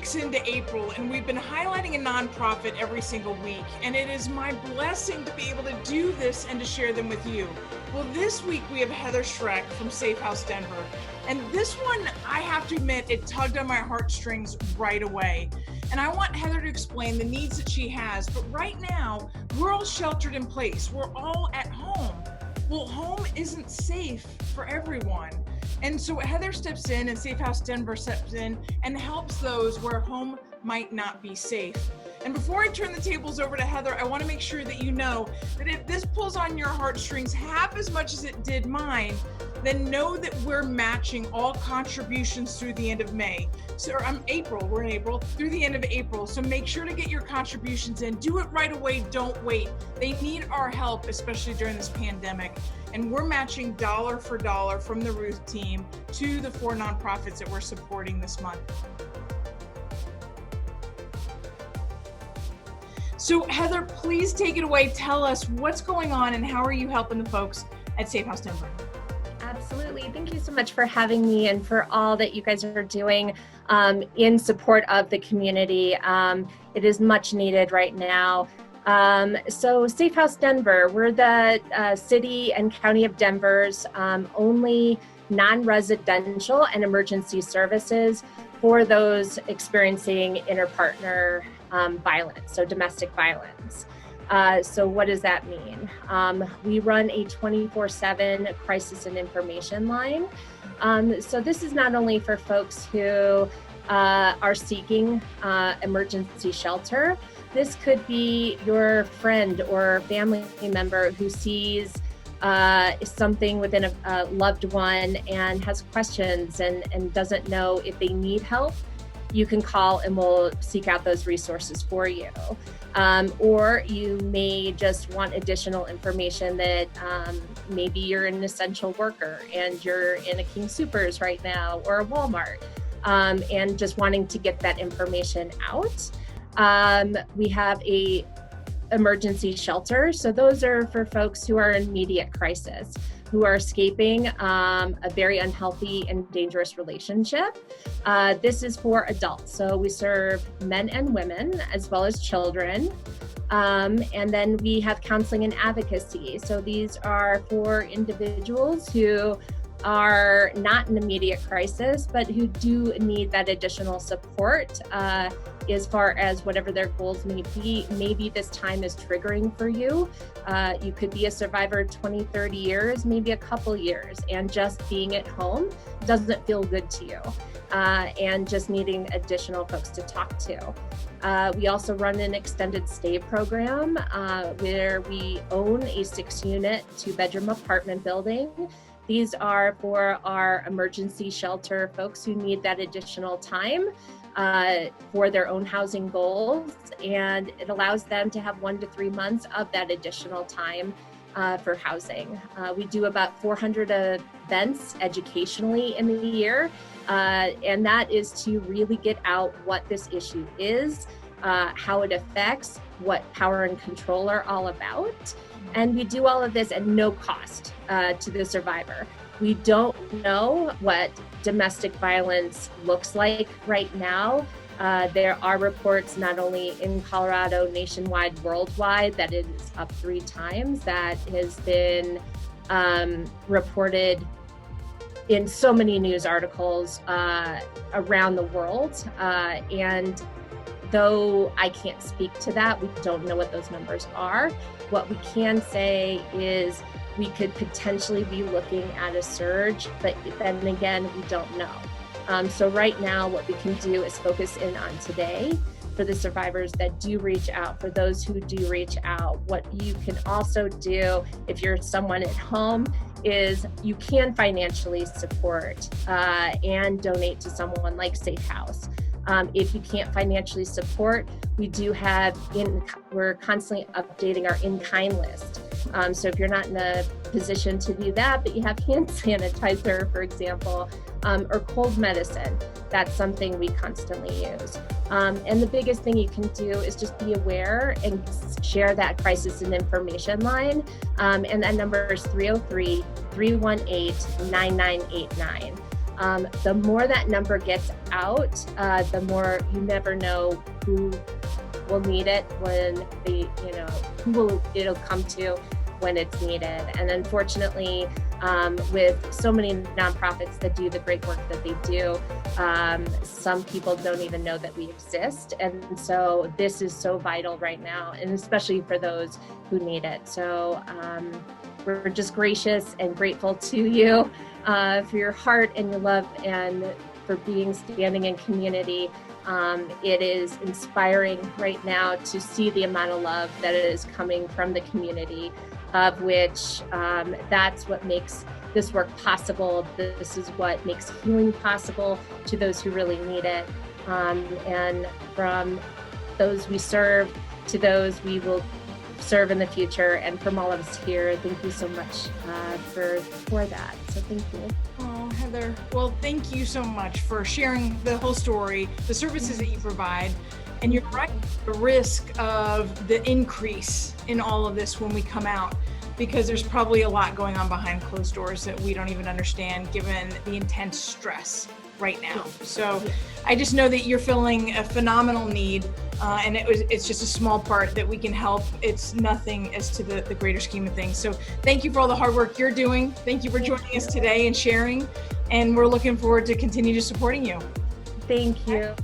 weeks into April, and we've been highlighting a nonprofit every single week, and it is my blessing to be able to do this and to share them with you. Well, this week we have Heather Schreck from SafeHouse Denver, and this one, I have to admit, it tugged on my heartstrings right away. And I want Heather to explain the needs that she has, but right now, we're all sheltered in place. We're all at home. Well, home isn't safe for everyone. And so Heather steps in, and SafeHouse Denver steps in and helps those where home might not be safe. And before I turn the tables over to Heather, I want to make sure that you know that if this pulls on your heartstrings half as much as it did mine, then know that we're matching all contributions through the end of May. So we're in April, through the end of April. So make sure to get your contributions in. Do it right away, don't wait. They need our help, especially during this pandemic. And we're matching dollar for dollar from the Rueth team to the 4 nonprofits that we're supporting this month. So Heather, please take it away. Tell us what's going on and how are you helping the folks at SafeHouse Denver? Absolutely. Thank you so much for having me and for all that you guys are doing in support of the community. It is much needed right now. So SafeHouse Denver, we're the city and county of Denver's only non-residential and emergency services for those experiencing interpartner violence, so domestic violence. So what does that mean? We run a 24/7 crisis and information line. So this is not only for folks who are seeking emergency shelter. This could be your friend or family member who sees something within a loved one and has questions and doesn't know if they need help. You can call and we'll seek out those resources for you. Or you may just want additional information that maybe you're an essential worker and you're in a King Soopers right now or a Walmart and just wanting to get that information out. We have a emergency shelter. So those are for folks who are in immediate crisis, who are escaping a very unhealthy and dangerous relationship. This is for adults. So we serve men and women as well as children. And then we have counseling and advocacy. So these are for individuals who are not in immediate crisis, but who do need that additional support as far as whatever their goals may be. Maybe this time is triggering for you. You could be a survivor 20, 30 years, maybe a couple years, and just being at home doesn't feel good to you, and just needing additional folks to talk to. We also run an extended stay program where we own a 6-unit, 2-bedroom apartment building. These are for our emergency shelter folks who need that additional time for their own housing goals, and it allows them to have 1 to 3 months of that additional time for housing. We do about 400 events educationally in the year, and that is to really get out what this issue is, how it affects, what power and control are all about. And we do all of this at no cost to the survivor. We don't know what domestic violence looks like right now. There are reports not only in Colorado, nationwide, worldwide, that it is up 3 times. That has been reported in so many news articles around the world. And though I can't speak to that, we don't know what those numbers are. What we can say is we could potentially be looking at a surge, but then again, we don't know. So right now, what we can do is focus in on today for the survivors that do reach out, for those who do reach out. What you can also do if you're someone at home is you can financially support and donate to someone like SafeHouse. If you can't financially support, we do have, we're constantly updating our in-kind list. So if you're not in a position to do that, but you have hand sanitizer, for example, or cold medicine, that's something we constantly use. And the biggest thing you can do is just be aware and share that crisis and information line. And that number is 303-318-9989. The more that number gets out, the more you never know who will need it when it'll come to when it's needed. And unfortunately, with so many nonprofits that do the great work that they do, some people don't even know that we exist. And so this is so vital right now, and especially for those who need it. So we're just gracious and grateful to you for your heart and your love and for standing in community. It is inspiring right now to see the amount of love that is coming from the community, of which that's what makes this work possible. This is what makes healing possible to those who really need it. And from those we serve to those we will serve in the future, and from all of us here, thank you so much for that. So thank you. Oh, Heather. Well, thank you so much for sharing the whole story, the services that you provide. And you're right, the risk of the increase in all of this when we come out, because there's probably a lot going on behind closed doors that we don't even understand, given the intense stress right now. So I just know that you're filling a phenomenal need, and it's just a small part that we can help. It's nothing as to the greater scheme of things. So thank you for all the hard work you're doing. Thank you for joining us today and sharing, and we're looking forward to continue to supporting you. Thank you.